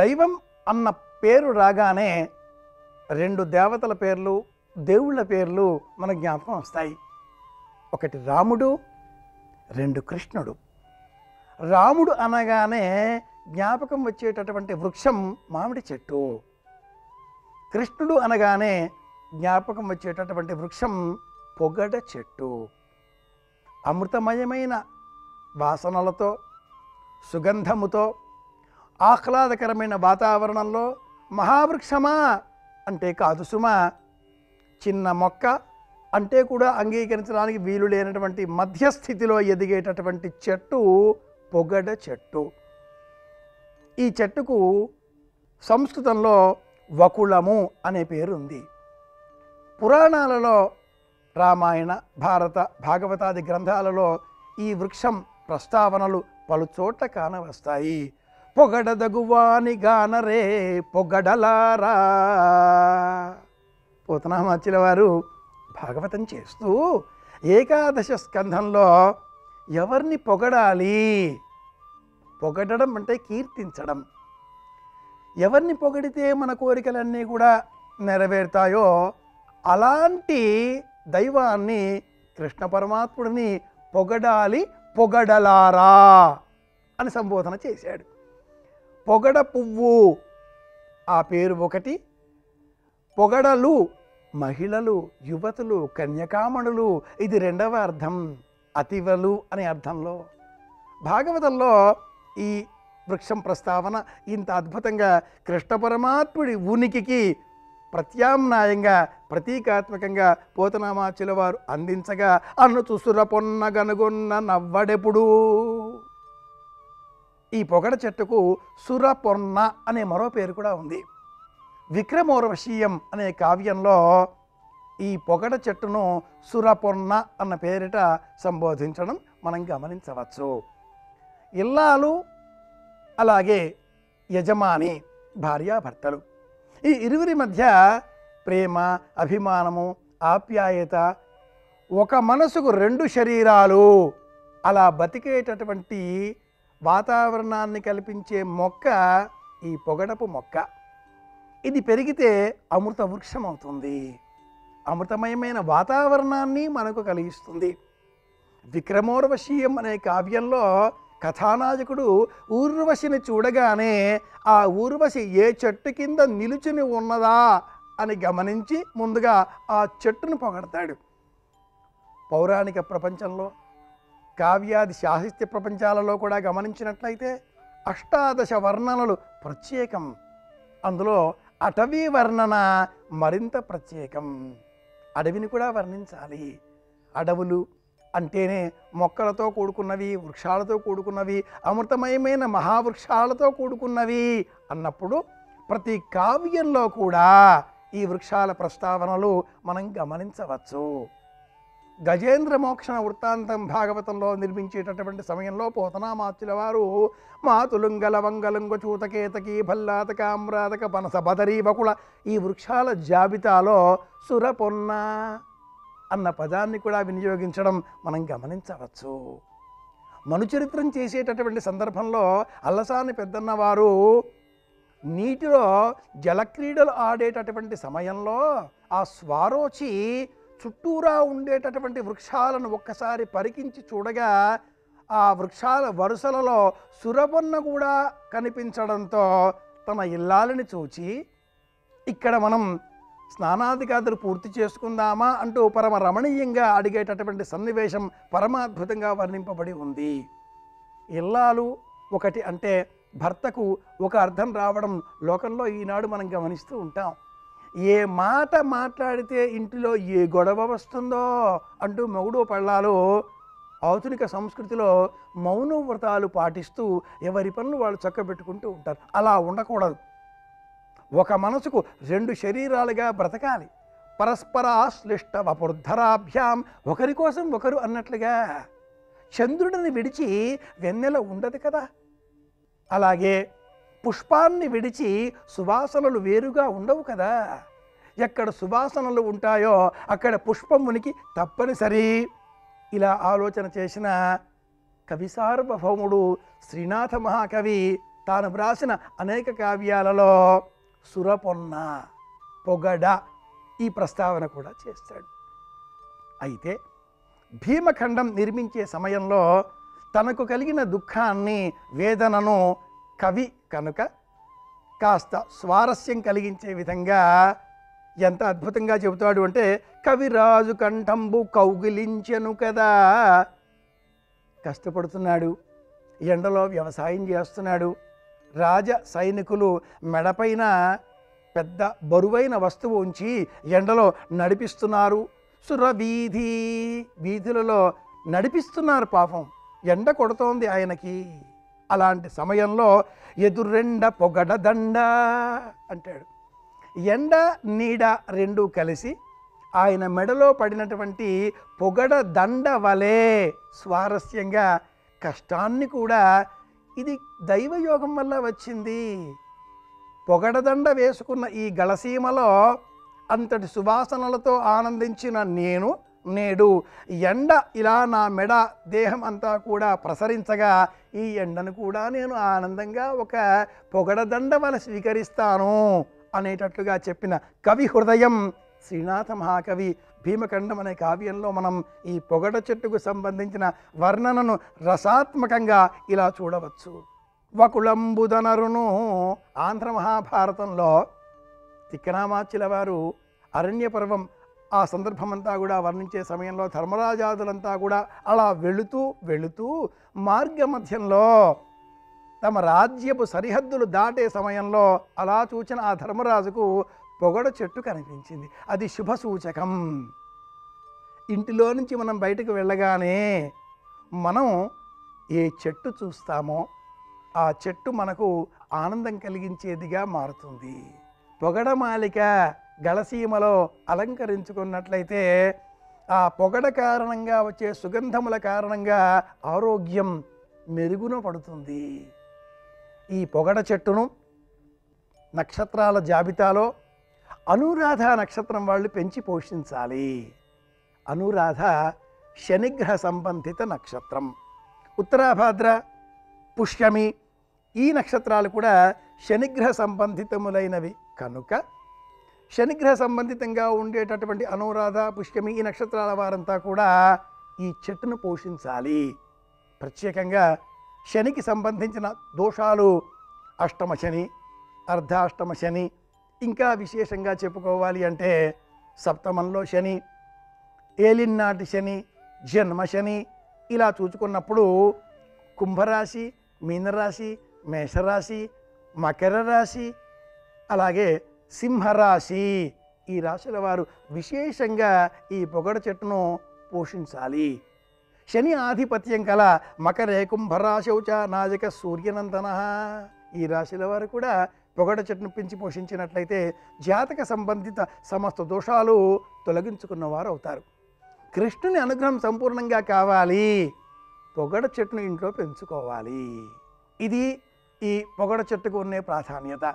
దైవం అన్న పేరు రాగానే రెండు దేవతల పేర్లు, దేవుళ్ళ పేర్లు మన జ్ఞాపకం వస్తాయి. ఒకటి రాముడు, రెండు కృష్ణుడు. రాముడు అనగానే జ్ఞాపకం వచ్చేటటువంటి వృక్షం మామిడి చెట్టు. కృష్ణుడు అనగానే జ్ఞాపకం వచ్చేటటువంటి వృక్షం పొగడ చెట్టు. అమృతమయమైన వాసనలతో, సుగంధముతో, ఆహ్లాదకరమైన వాతావరణంలో మహావృక్షమా అంటే కాదు సుమా, చిన్న మొక్క అంటే కూడా అంగీకరించడానికి వీలు లేనటువంటి మధ్యస్థితిలో ఎదిగేటటువంటి చెట్టు పొగడ చెట్టు. ఈ చెట్టుకు సంస్కృతంలో వకుళము అనే పేరు ఉంది. పురాణాలలో, రామాయణ, భారత, భాగవతాది గ్రంథాలలో ఈ వృక్షం ప్రస్తావనలు పలుచోట్ల కానవస్తాయి. పొగడదగువాని గానరే పొగడలారా. పోతనామాచ్యుల వారు భాగవతం చేస్తూ ఏకాదశ స్కంధంలో ఎవరిని పొగడాలి, పొగడడం అంటే కీర్తించడం, ఎవరిని పొగిడితే మన కోరికలన్నీ కూడా నెరవేరుతాయో అలాంటి దైవాన్ని, కృష్ణ పరమాత్ముడిని పొగడాలి, పొగడలారా అని సంబోధన చేశాడు. పొగడ పువ్వు ఆ పేరు ఒకటి, పొగడలు మహిళలు, యువతులు, కన్యకామణులు ఇది రెండవ అర్థం, అతివలు అనే అర్థంలో. భాగవతంలో ఈ వృక్షం ప్రస్తావన ఇంత అద్భుతంగా కృష్ణ పరమాత్ముడి ఉనికికి ప్రత్యామ్నాయంగా, ప్రతీకాత్మకంగా పోతనామాచ్యుల వారు అందించగా అన్ను చుసుర పొన్న గనుగొన్న నవ్వడెప్పుడు. ఈ పొగడ చెట్టుకు సురపొన్న అనే మరో పేరు కూడా ఉంది. విక్రమోర్వశీయం అనే కావ్యంలో ఈ పొగడ చెట్టును సురపొన్న అన్న పేరిట సంబోధించడం మనం గమనించవచ్చు. ఇల్లాలు అలాగే యజమాని, భార్యాభర్తలు, ఈ ఇరువురి మధ్య ప్రేమ, అభిమానము, ఆప్యాయత, ఒక మనసుకు రెండు శరీరాలు అలా బతికేటటువంటి వాతావరణాన్ని కల్పించే మొక్క ఈ పొగడపు మొక్క. ఇది పెరిగితే అమృత వృక్షం అవుతుంది, అమృతమయమైన వాతావరణాన్ని మనకు కలిగిస్తుంది. విక్రమోర్వశీయం అనే కావ్యంలో కథానాయకుడు ఊర్వశిని చూడగానే ఆ ఊర్వశి ఏ చెట్టు కింద నిలుచుని ఉన్నదా అని గమనించి ముందుగా ఆ చెట్టును పొగడతాడు. పౌరాణిక ప్రపంచంలో, కావ్యాది సాహిత్య ప్రపంచాలలో కూడా గమనించినట్లయితే అష్టాదశ వర్ణనలు ప్రత్యేకం. అందులో అటవీ వర్ణన మరింత ప్రత్యేకం. అడవిని కూడా వర్ణించాలి. అడవులు అంటేనే మొక్కలతో కూడుకున్నవి, వృక్షాలతో కూడుకున్నవి, అమృతమయమైన మహావృక్షాలతో కూడుకున్నవి అన్నప్పుడు ప్రతి కావ్యంలో కూడా ఈ వృక్షాల ప్రస్తావనలు మనం గమనించవచ్చు. గజేంద్ర మోక్షణ వృత్తాంతం భాగవతంలో నిర్మించేటటువంటి సమయంలో పోతనామాచ్యుల వారు మాతులుంగల వంగలుంగ చూతకేతకి భల్లాతక అమ్రాతక పనస బదరీ బకుళ ఈ వృక్షాల జాబితాలో సురపొన్న అన్న పదాన్ని కూడా వినియోగించడం మనం గమనించవచ్చు. మనుచరిత్రం చేసేటటువంటి సందర్భంలో అల్లసాని పెద్దన్నవారు నీటిలో జలక్రీడలు ఆడేటటువంటి సమయంలో ఆ స్వారోచి చుట్టూరా ఉండేటటువంటి వృక్షాలను ఒక్కసారి పరికించి చూడగా ఆ వృక్షాల వరుసలలో సురపొన్న కూడా కనిపించడంతో తన ఇల్లాలని చూచి ఇక్కడ మనం స్నానాధికారులు పూర్తి చేసుకుందామా అంటూ పరమ రమణీయంగా అడిగేటటువంటి సన్నివేశం పరమాద్భుతంగా వర్ణింపబడి ఉంది. ఇల్లాలు ఒకటి అంటే భర్తకు ఒక అర్థం రావడం లోకంలో ఈనాడు మనం గమనిస్తూ ఉంటాం. ఏ మాట మాట్లాడితే ఇంటిలో ఏ గొడవ వస్తుందో అంటూ మొగుడు పెళ్ళాలు ఆధునిక సంస్కృతిలో మౌన వ్రతాలు పాటిస్తూ ఎవరి పనులు వాళ్ళు చక్కబెట్టుకుంటూ ఉంటారు. అలా ఉండకూడదు. ఒక మనసుకు రెండు శరీరాలుగా బ్రతకాలి. పరస్పరాశ్లిష్ట వపుర్ధరాభ్యాం, ఒకరి కోసం ఒకరు అన్నట్లుగా. చంద్రుడిని విడిచి వెన్నెల ఉండదు కదా, అలాగే పుష్పాన్ని విడిచి సువాసనలు వేరుగా ఉండవు కదా. ఎక్కడ సువాసనలు ఉంటాయో అక్కడ పుష్పమునికి తప్పనిసరి. ఇలా ఆలోచన చేసిన కవి సార్వభౌముడు శ్రీనాథ మహాకవి తాను వ్రాసిన అనేక కావ్యాలలో సురపొన్న, పొగడ ఈ ప్రస్తావన కూడా చేస్తాడు. అయితే భీమఖండం నిర్మించే సమయంలో తనకు కలిగిన దుఃఖాన్ని, వేదనను కవి కనుక కాస్త స్వారస్యం కలిగించే విధంగా ఎంత అద్భుతంగా చెబుతాడు అంటే, కవిరాజు కంఠంబు కౌగిలించెను కదా. కష్టపడుతున్నాడు, ఎండలో వ్యవసాయం చేస్తున్నాడు, రాజ సైనికులు మెడపైన పెద్ద బరువైన వస్తువు ఉంచి ఎండలో నడిపిస్తున్నారు. సురవీధి, వీధులలో నడిపిస్తున్నారు. పాపం ఎండ కొడుతోంది ఆయనకి. అలాంటి సమయంలో ఎదురెండ పొగడ దండ అంటాడు. ఎండ నీడ రెండూ కలిసి ఆయన మెడలో పడినటువంటి పొగడ దండ వలె స్వారస్యంగా కష్టాన్ని కూడా, ఇది దైవయోగం వల్ల వచ్చింది. పొగడదండ వేసుకున్న ఈ గళసీమలో అంతటి సువాసనలతో ఆనందించిన నేను నేడు ఎండ ఇలా నా మెడ దేహం అంతా కూడా ప్రసరించగా ఈ ఎండను కూడా నేను ఆనందంగా ఒక పొగడదండ వల్ల స్వీకరిస్తాను అనేటట్లుగా చెప్పిన కవి హృదయం శ్రీనాథ మహాకవి భీమఖండం అనే కావ్యంలో మనం ఈ పొగడ చెట్టుకు సంబంధించిన వర్ణనను రసాత్మకంగా ఇలా చూడవచ్చు. వకుళంబుదనరును ఆంధ్ర మహాభారతంలో తిక్కనామాచ్యుల వారు అరణ్య పర్వం ఆ సందర్భమంతా కూడా వర్ణించే సమయంలో ధర్మరాజాదులంతా కూడా అలా వెళుతూ మార్గమధ్యంలో తమ రాజ్యపు సరిహద్దులు దాటే సమయంలో అలా చూచిన ఆ ధర్మరాజుకు పొగడ చెట్టు కనిపించింది. అది శుభ సూచకం. ఇంటిలో నుంచి మనం బయటకు వెళ్ళగానే మనం ఏ చెట్టు చూస్తామో ఆ చెట్టు మనకు ఆనందం కలిగించేదిగా మారుతుంది. పొగడమాలిక గళసీమలో అలంకరించుకున్నట్లయితే ఆ పొగడ కారణంగా వచ్చే సుగంధముల కారణంగా ఆరోగ్యం మెరుగున పడుతుంది. ఈ పొగడ చెట్టును నక్షత్రాల జాబితాలో అనురాధ నక్షత్రం వాళ్ళు పెంచి పోషించాలి. అనురాధ శనిగ్రహ సంబంధిత నక్షత్రం. ఉత్తరాభాద్ర, పుష్యమి ఈ నక్షత్రాలు కూడా శనిగ్రహ సంబంధితములైనవి కనుక శనిగ్రహ సంబంధితంగా ఉండేటటువంటి అనురాధ, పుష్యమి ఈ నక్షత్రాల వారంతా కూడా ఈ చెట్టును పోషించాలి. ప్రత్యేకంగా శనికి సంబంధించిన దోషాలు అష్టమ శని, అర్ధాష్టమ శని, ఇంకా విశేషంగా చెప్పుకోవాలి అంటే సప్తమంలో శని, ఏలినాటి శని, జన్మ శని ఇలా చూసుకున్నప్పుడు కుంభరాశి, మీనరాశి, మేషరాశి, మకర రాశి, అలాగే సింహరాశి ఈ రాశుల వారు విశేషంగా ఈ పొగడ చెట్టును పోషించాలి. శని ఆధిపత్యం కల మకరే కుంభరాశౌచ నాజక సూర్యనందన ఈ రాశుల వారు కూడా పొగడ చెట్టును పెంచి పోషించినట్లయితే జాతక సంబంధిత సమస్త దోషాలు తొలగించుకున్నవారు అవుతారు. కృష్ణుని అనుగ్రహం సంపూర్ణంగా కావాలి, పొగడ చెట్టును ఇంట్లో పెంచుకోవాలి. ఇది ఈ పొగడ చెట్టుకు ఉండే ప్రాధాన్యత.